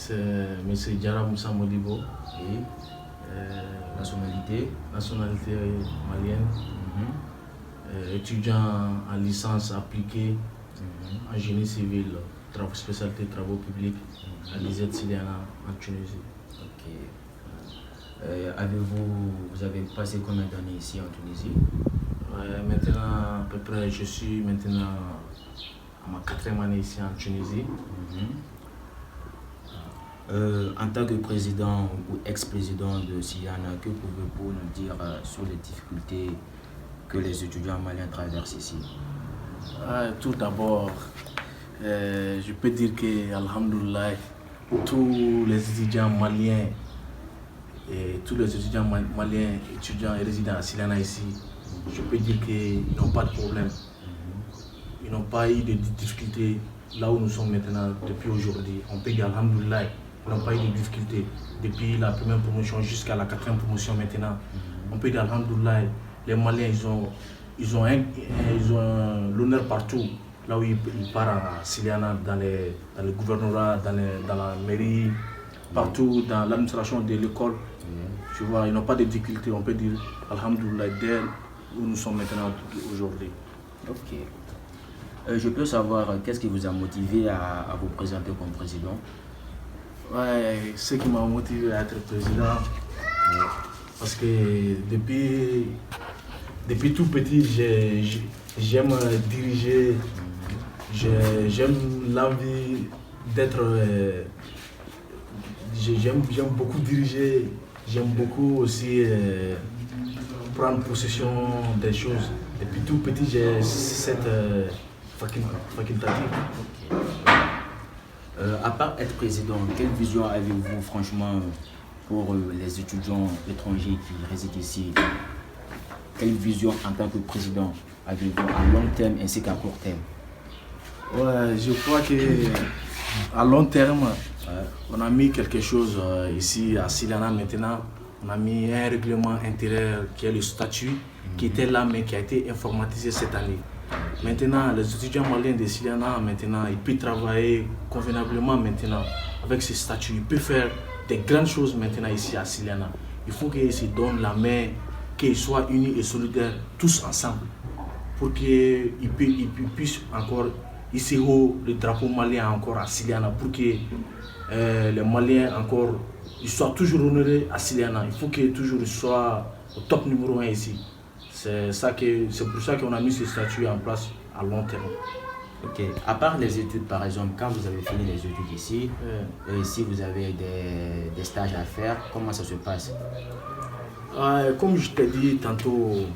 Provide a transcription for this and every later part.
c'est M. Diarra Moussa Modibo. Et nationalité Malienne. Étudiant en licence appliquée en génie civil, spécialité travaux publics à l'ISET Siliana en Tunisie. Ok. Vous avez passé combien d'années ici en Tunisie? Maintenant, à peu près, je suis maintenant à ma 4e année ici en Tunisie. En tant que président ou ex-président de Siliana, que pouvez-vous nous dire sur les difficultés que les étudiants maliens traversent ici? Tout d'abord, je peux dire que, alhamdoulilah, tous les étudiants maliens étudiants et résidents à Siliana ici, je peux dire qu'ils n'ont pas de problème. Ils n'ont pas eu de difficultés là où nous sommes maintenant depuis aujourd'hui. On peut dire alhamdoulilah, ils n'ont pas eu de difficultés depuis la première promotion jusqu'à la 4e promotion maintenant. On peut dire alhamdoulilah, les Maliens ils ont l'honneur partout. Là où ils partent à Siliana, dans le gouvernorat, dans la mairie, partout dans l'administration de l'école. Tu vois, ils n'ont pas de difficultés, on peut dire alhamdoulilah dès où nous sommes maintenant aujourd'hui. Ok. Je peux savoir qu'est-ce qui vous a motivé à vous présenter comme président? Ce qui m'a motivé à être président, parce que depuis tout petit, j'aime diriger, j'aime l'envie d'être, j'aime beaucoup diriger, j'aime beaucoup aussi prendre possession des choses. Depuis tout petit, j'ai cette facultative. À part être président, quelle vision avez-vous franchement pour les étudiants étrangers qui résident ici? Quelle vision en tant que président avez-vous à long terme ainsi qu'à court terme? Je crois qu'à long terme, on a mis quelque chose ici à Siliana maintenant. On a mis un règlement intérieur qui est le statut, qui était là mais qui a été informatisé cette année. Maintenant, les étudiants maliens de Siliana, maintenant, ils peuvent travailler convenablement maintenant avec ce statut. Ils peuvent faire des grandes choses maintenant ici à Siliana. Il faut qu'ils se donnent la main, qu'ils soient unis et solidaires, tous ensemble, pour qu'ils puissent encore hisser haut le drapeau malien encore à Siliana, pour que les Maliens encore ils soient toujours honorés à Siliana. Il faut qu'ils toujours soient au top numéro 1 ici. C'est pour ça qu'on a mis ce statut en place à long terme. Ok. À part les études, par exemple, quand vous avez fini les études ici, si vous avez des stages à faire, comment ça se passe? Comme je t'ai dit tantôt au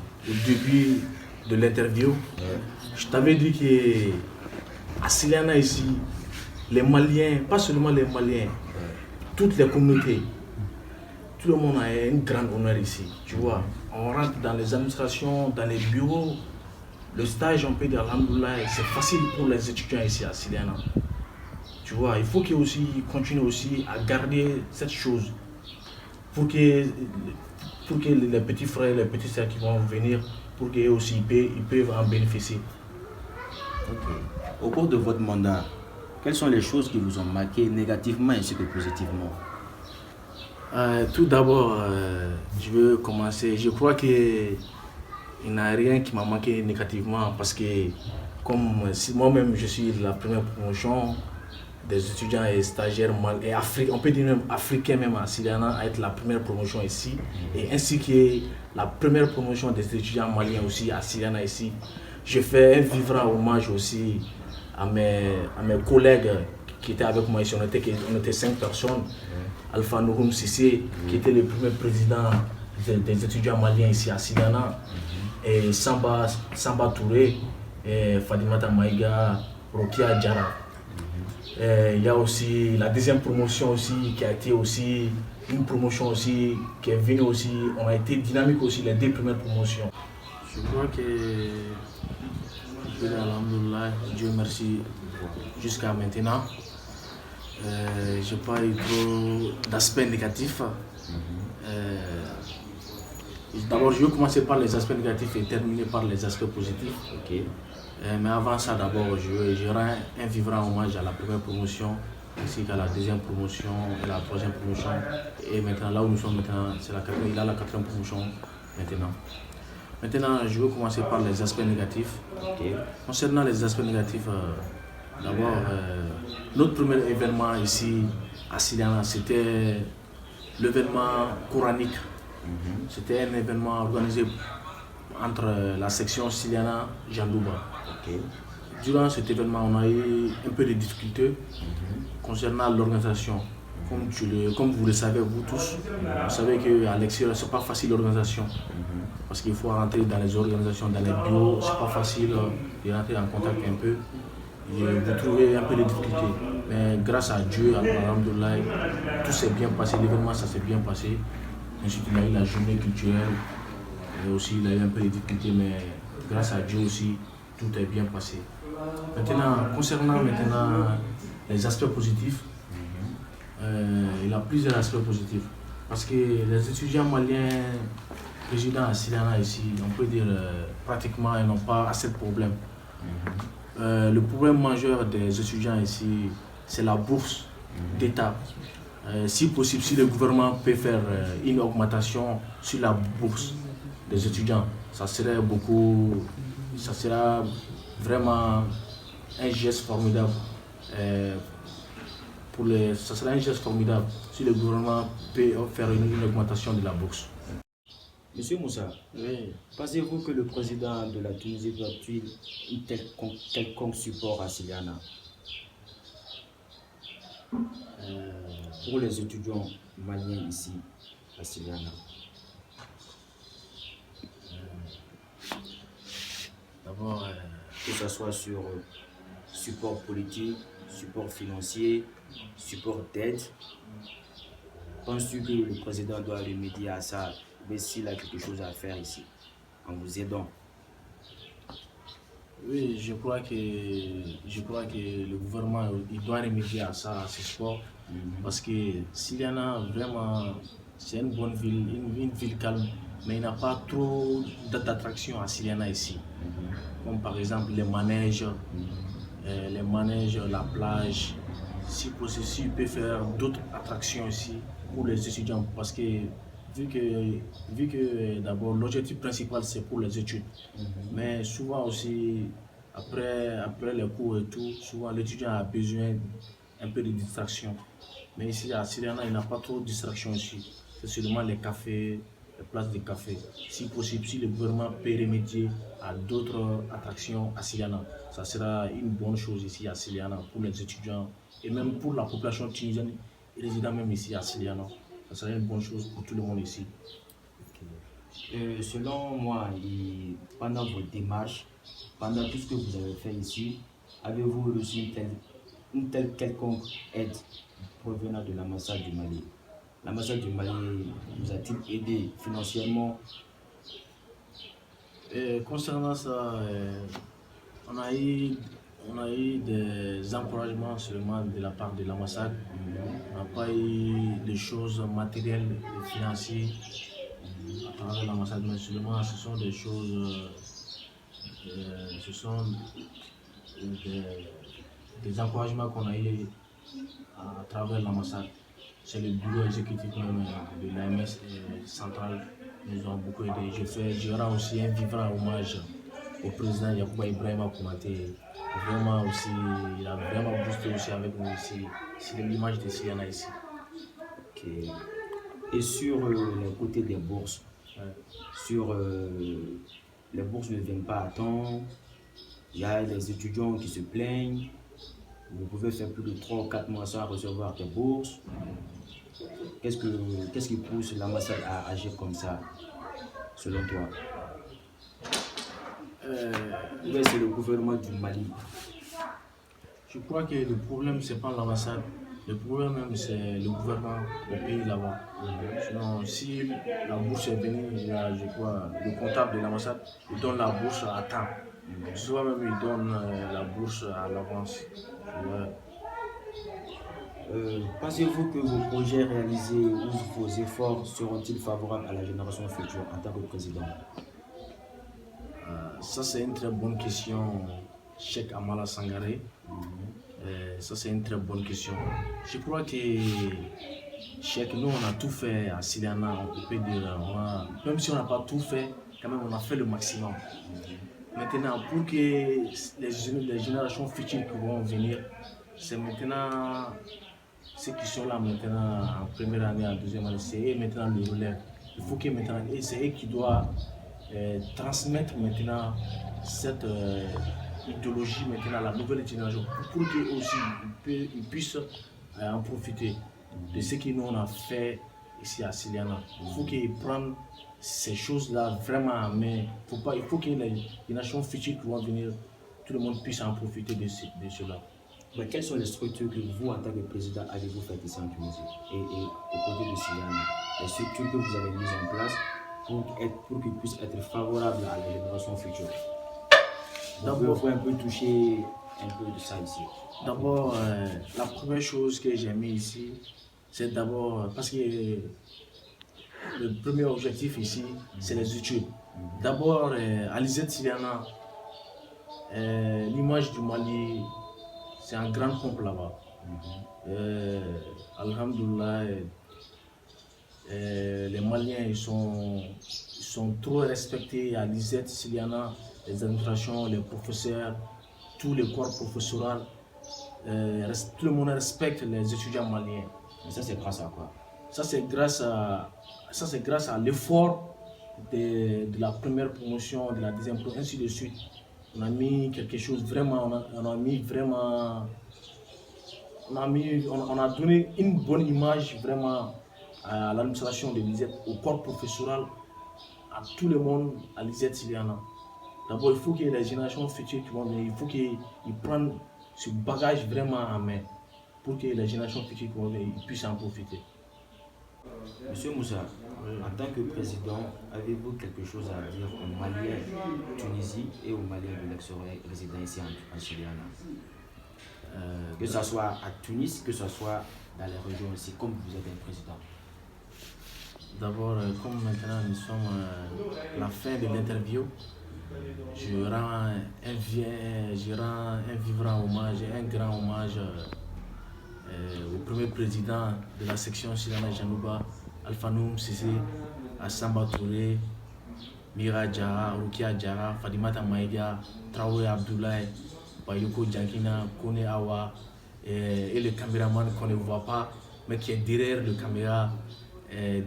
début de l'interview, je t'avais dit qu'à Siliana ici, les Maliens, pas seulement les Maliens, toutes les communautés, tout le monde a un grand honneur ici. Tu vois, on rentre dans les administrations, dans les bureaux, le stage, on peut dire alhamdoulilah, c'est facile pour les étudiants ici à Siliana. Tu vois, il faut qu'ils continuent aussi à garder cette chose pour que les petits frères, les petits sœurs qui vont venir, pour qu'eux aussi ils peuvent en bénéficier. Okay. Au cours de votre mandat, quelles sont les choses qui vous ont marqué négativement ainsi que positivement? Tout d'abord, je veux commencer. Je crois qu'il n'y a rien qui m'a manqué négativement parce que comme si moi-même je suis la première promotion des étudiants et stagiaires et on peut dire même africains même à Siliana à être la première promotion ici et ainsi que la première promotion des étudiants maliens aussi à Siliana ici. Je fais un vibrant hommage aussi à mes collègues qui étaient avec moi ici. On était 5 personnes. Alpha Nouroum Sissé, qui était le premier président des étudiants maliens ici à Siliana, et Samba Touré, et Fadimata Maïga, Rokia Diarra. Il y a aussi la deuxième promotion aussi, qui a été aussi une promotion aussi, qui est venue aussi, on a été dynamique aussi les 2 premières promotions. Je crois que, alhamdoulilah, Dieu merci, jusqu'à maintenant. Je n'ai pas eu trop d'aspects négatifs. D'abord, je vais commencer par les aspects négatifs et terminer par les aspects positifs. Okay. Mais avant ça, d'abord, je rends un vibrant hommage à la première promotion ainsi qu'à la deuxième promotion et la troisième promotion. Et maintenant, là où nous sommes maintenant, il a la quatrième promotion maintenant. Maintenant, je veux commencer par les aspects négatifs. Ok. Concernant les aspects négatifs, d'abord, notre premier événement ici à Siliana, c'était l'événement coranique. C'était un événement organisé entre la section Siliana et Jandouba. Ok. Durant cet événement, on a eu un peu de difficultés concernant l'organisation. Comme vous le savez, vous tous, vous savez qu'à l'extérieur, ce n'est pas facile l'organisation. Parce qu'il faut rentrer dans les organisations, dans les bureaux, ce n'est pas facile de rentrer en contact un peu. Et vous trouvez un peu de difficultés. Mais grâce à Dieu, alhamdoulilah, tout s'est bien passé, l'événement ça s'est bien passé. Ensuite, il y a eu la journée culturelle. Et aussi, il y a eu un peu de difficultés, mais grâce à Dieu aussi, tout est bien passé. Maintenant, concernant les aspects positifs, il y a plusieurs aspects positifs. Parce que les étudiants maliens résidant à Siliana ici, on peut dire pratiquement, ils n'ont pas assez de problèmes. Le problème majeur des étudiants ici, c'est la bourse d'État. Si possible, si le gouvernement peut faire une augmentation sur la bourse des étudiants, ça sera vraiment un geste formidable. Ça sera un geste formidable si le gouvernement peut faire une augmentation de la bourse. Monsieur Moussa, Oui. pensez-vous que le président de la Tunisie doit-il un quelconque support à Siliana pour les étudiants maliens ici à Siliana? D'abord, que ce soit sur support politique, support financier, support d'aide. Penses-tu que le président doit remédier à ça, mais s'il a quelque chose à faire ici, en vous aidant? oui, je crois que le gouvernement il doit remédier à ça, à ce sport, parce que Siliana, vraiment, c'est une bonne ville, une ville calme, mais il n'y a pas trop d'attractions à Siliana ici. Comme par exemple les manèges, la plage. Si possible, il peut faire d'autres attractions ici pour les étudiants, parce que vu que d'abord l'objectif principal c'est pour les études, mais souvent aussi après les cours et tout, souvent l'étudiant a besoin un peu de distraction. Mais ici à Siliana, il n'y a pas trop de distraction ici. C'est seulement les cafés, les places de café. Si possible, si le gouvernement peut remédier à d'autres attractions à Siliana, ça sera une bonne chose ici à Siliana pour les étudiants et même pour la population tunisienne résidant même ici à Siliana. Ça serait une bonne chose pour tout le monde ici. Selon moi, pendant vos démarches, pendant tout ce que vous avez fait ici, avez-vous reçu une telle quelconque aide provenant de l'ambassade du Mali? L'ambassade du Mali vous a-t-il aidé financièrement? Concernant ça, on a eu des encouragements seulement de la part de l'ambassade. On n'a pas eu des choses matérielles et financières à travers l'ambassade, mais seulement ce sont des choses, ce sont des encouragements qu'on a eu à travers l'ambassade. C'est le bureau exécutif même de l'AMS centrale nous ont beaucoup aidé. Je rends aussi un vivant hommage au président Yacouba Ibrahima Koumaté. Vraiment aussi, il a vraiment boosté aussi avec nous ici. C'est l'image de Siliana ici. Okay. Et sur le côté des bourses, les bourses ne viennent pas à temps. Il y a les étudiants qui se plaignent. Vous pouvez faire plus de 3 ou 4 mois sans recevoir des bourses. Qu'est-ce qui pousse l'ambassade à agir comme ça, selon toi? C'est le gouvernement du Mali. Je crois que le problème, ce n'est pas l'ambassade. Le problème même, c'est le gouvernement au pays là-bas. Sinon, si la bourse est venue, je crois, le comptable de l'ambassade, il donne la bourse à temps. Souvent même, il donne la bourse à l'avance. Pensez-vous que vos projets réalisés ou vos efforts seront-ils favorables à la génération future en tant que président? Ça, c'est une très bonne question, Cheikh Amala Sangaré. Ça, c'est une très bonne question. Je crois que Cheikh, nous, on a tout fait à Siliana, on peut dire. Même si on n'a pas tout fait, quand même, on a fait le maximum. Maintenant, pour que les générations futures qui vont venir, c'est maintenant ceux qui sont là maintenant en première année, en deuxième année, c'est eux maintenant le relève. Il faut que maintenant, et c'est eux qui doivent transmettre maintenant cette idéologie maintenant à la nouvelle génération pour qu'eux aussi ils puissent en profiter de ce que nous on a fait ici à Siliana. Il faut qu'ils prennent ces choses-là vraiment en main. Il faut que les générations futures qui vont venir, tout le monde puisse en profiter de cela. Mais quelles sont les structures que vous, en tant que président, avez-vous faites ici en Tunisie et au côté de Siliana? Les structures que vous avez mises en place pour qu'ils puissent être favorables à la génération future. D'abord, il faut un peu toucher un peu de ça ici. D'abord, la première chose que j'ai mis ici, c'est d'abord parce que le premier objectif ici, c'est les études. D'abord, à l'ISET Siliana, l'image du Mali, c'est un grand pompe là-bas. Alhamdoulilah, les Maliens ils sont trop respectés à l'ISET Siliana, les administrations, les professeurs, tous les corps professoral. Tout le monde respecte les étudiants maliens. Et ça, c'est grâce à quoi? Ça, c'est grâce à l'effort de la première promotion, de la deuxième promotion, ainsi de suite. On a mis quelque chose vraiment, on a donné une bonne image vraiment à l'administration de l'ISET, au corps professoral, à tout le monde à l'ISET Siliana. D'abord, il faut que les générations futures qui vont venir, il faut qu'ils prennent ce bagage vraiment en main pour que les générations futures qui vont venir puissent en profiter. Monsieur Moussa, en tant que président, avez-vous quelque chose à dire aux Maliens de Tunisie et aux Maliens de l'extérieur résidant ici en Siliana? Que ce soit à Tunis, que ce soit dans les régions ici, comme vous êtes un président. D'abord, comme maintenant nous sommes à la fin de l'interview, je rends un vibrant hommage, un grand hommage au premier président de la section Siliana Janouba, Alpha Noum Sissé, Assamba Touré, Mira Djara, Rukia Djara, Fadimata Maïdia, Traoré Abdoulaye, Bayoko Djankina, Kone Awa, et le caméraman qu'on ne voit pas, mais qui est derrière le caméra,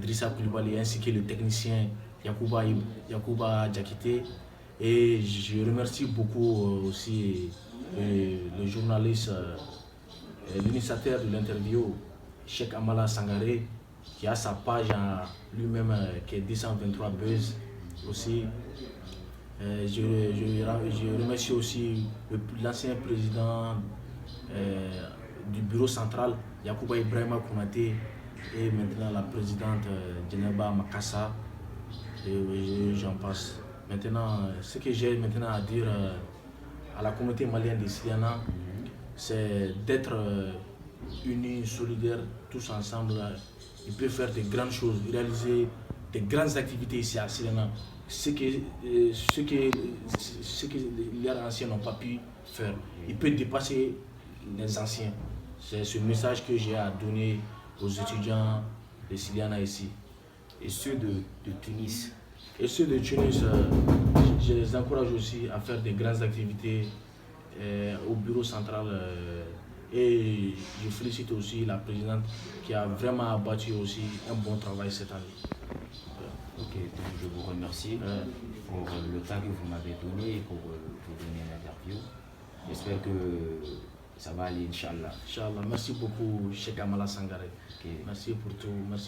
Drissa Koulibaly, ainsi que le technicien Yakouba Djakité. Et je remercie beaucoup aussi le journaliste, l'initiateur de l'interview, Cheikh Amala Sangaré, qui a sa page lui-même qui est 223 Buzz aussi. Je remercie aussi l'ancien président du bureau central, Yakouba Ibrahima Kounaté, et maintenant la présidente Djeneba Makassa, et j'en passe. Maintenant, ce que j'ai maintenant à dire à la communauté malienne de Siliana, c'est d'être unis, solidaires, tous ensemble. Ils peuvent faire de grandes choses, réaliser de grandes activités ici à Siliana. Ce que les anciens n'ont pas pu faire. Ils peuvent dépasser les anciens. C'est ce message que j'ai à donner aux étudiants de Siliana ici. Et ceux de Tunis. Et ceux de Tunis, je les encourage aussi à faire de grandes activités au bureau central. Et je félicite aussi la présidente qui a vraiment abattu aussi un bon travail cette année. Ok, donc je vous remercie pour le temps que vous m'avez donné et pour vous donner l'interview. J'espère que ça va aller, Inch'Allah. Inch'Allah. Merci beaucoup, Cheikh Amala Sangaré. Okay. Merci pour tout. Merci.